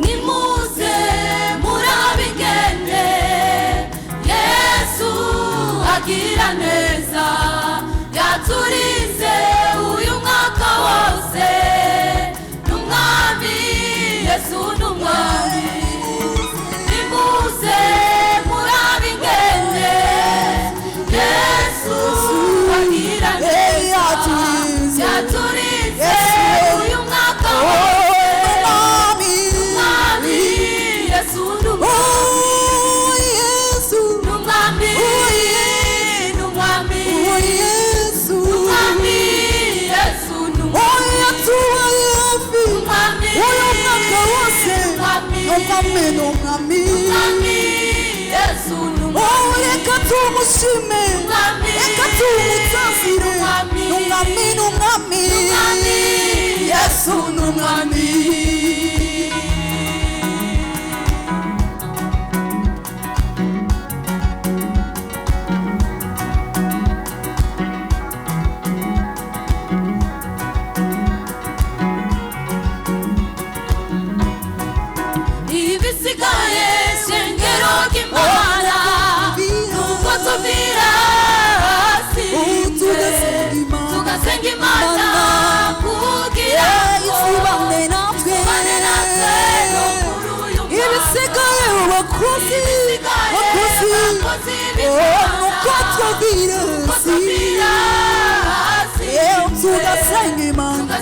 nimuze murabingene Yesu agira neza yaturize uyu mwaka wose n'umwami Yesu n'umwami nimuze murabingene Yesu agira neza yaturize uyu mwaka wose n'umwami Yesu n'umwami n'umwami n'umwami Yesu n'umwami Yesu n'umwami n'umwami uyu mwaka wose n'umwami Yesu n'umwami reka tumushime reka tumutazire n'umwami n'umwami Yesu n'umwami ibisigaye shengero ry'Imana nuko tuvira hasi tugasenga Imana kugira ngo isibane natwe ibisigaye bakozi nuko tuvira hasi tugasenga Imana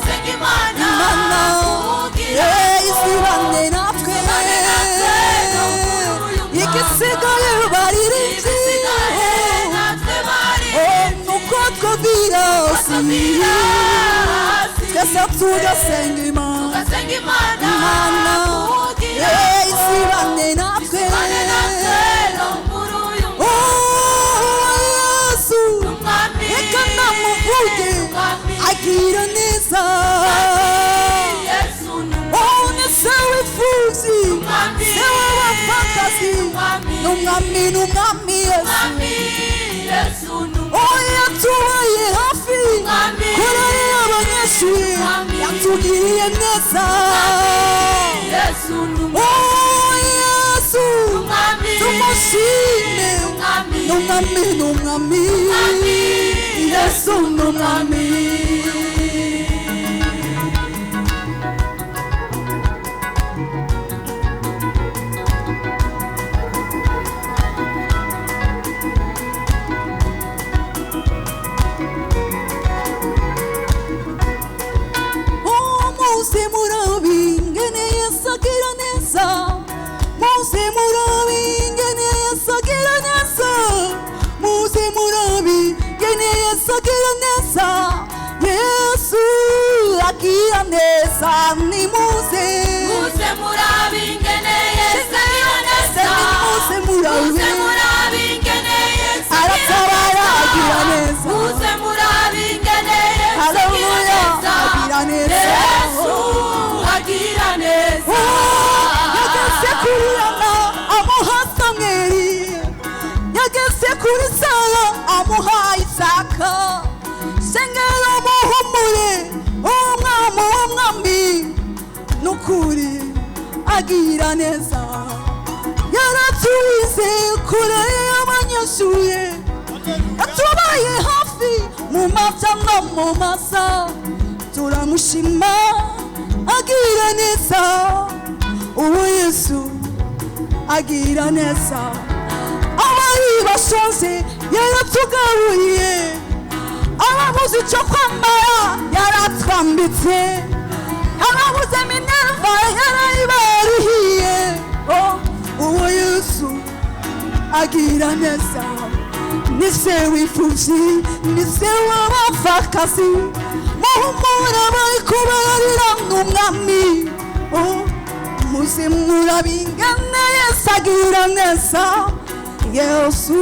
isibane natwe igisigaye baririmbyi nuko twavira hasi twese tugasenga Imana isibane natwe Yesu reka namuvuge agira neza wifuzi sewe wapakazi n'umwami n'umwami Yesu oya tubaye hafi korari abanyeshuri yatugiriye neza Yesu tumushime n'umwami Yesu n'umwami Yesu agira neza nimuze murabingene Yesu agira neza murabingene Yesu aratabara agira neza murabingene Yesu agira neza Yesu agira neza yageze kuri Ana amuha Samweli yageze kuri Sara amuha Isaka sengera muhumure umwami nukuri agira neza yaratuwize kure y'abanyeshuri yatubaye hafi mu mata no mu masa turamushima agira neza uwo Yesu agira neza abari bashonze yaratugaburiye ababuze icyo kwambara yaratwambitse ababuze minerva yarayibarihiye uwo Yesu agira neza ni se wifuzi ni se w'abapfakazi muhumura bari kubarira n'umwami muze murabingane Yesu agira neza Yesu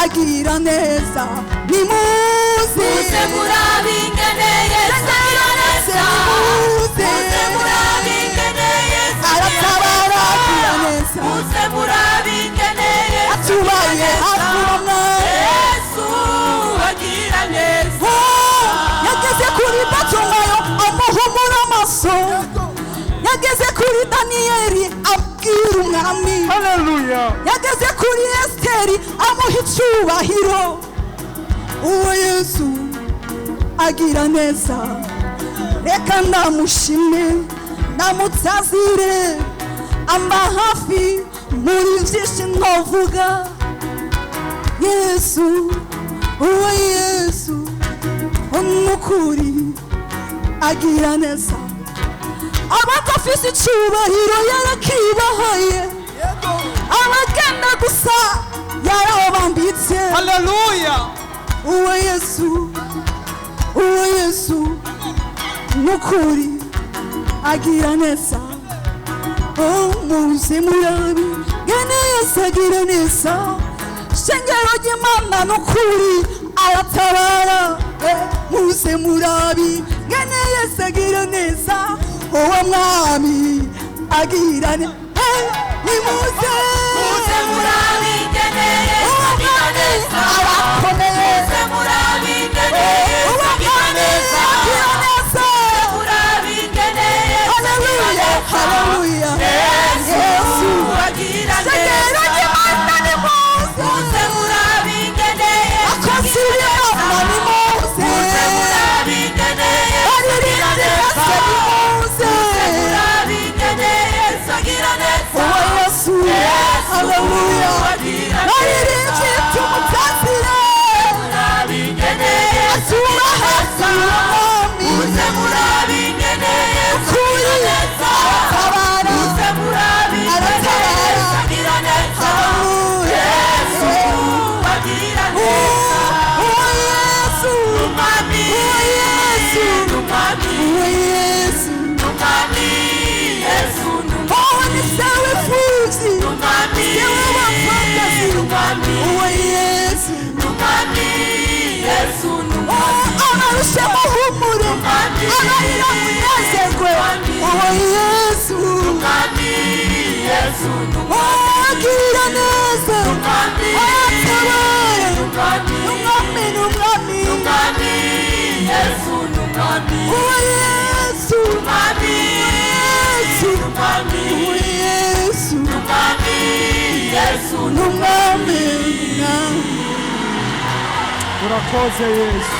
agira neza nimuze murabingane Yesu agira neza muze murabingane Yesu aratabara agira neza muze murabingane Yesu atubaye hafi Yesu agira neza yageze kuri bato ngayo amuhumura amaso Daniyeli abwira umwami. Hallelujah. Yageze kuri Esiteri amuha icyubahiro. Uwo Yesu agira neza, reka ndamushime ndamutsazire, amba hafi muri byinshi ntavuga. Yesu, uwo Yesu umukuri agira neza, abadafise icyubahiro yarakibahaye, abagenda gusa yarabambitse. Hallelujah. Uwo Yesu, uwo Yesu mukuri agira neza. Oh, muze murabi ngene Yesu agira neza, shengero ry'Imana nukuri aratabara. Muze murabi ngene Yesu agira neza, uwo mwami agira neza. Nimuze murabi ngene Yesu agira neza, muze murabi ngene Yesu agira neza, murabi ngene Yesu agira neza. Hallelujah. Yesu agira neza, muze murabi ngene Yesu agira neza, muze murabi ngene Yesu agira neza, muze murabi ngene Yesu agira neza. Hallelujah. Naririmbye tumutatire, murabi ngene Yesu agira neza, muze murabi ngene Yesu agira neza, muze murabi ngene Yesu agira neza. Yesu agira neza, umwami, Yesu umwami, Yesu umwami, Yesu ni sawe fuzi, umwami, umwami, uwo Yesu umwami, Yesu amarushe muhumure, amarira munezerwe. Uwo Yesu umwami, Yesu agira neza, aratabara. umwami, Umwami n'umwami, umwami, Yesu umwami, uwo Yesu, umwami, Yesu, umwami, uwo Yesu umwami, Yesu n'umwami. Urakoze Yesu.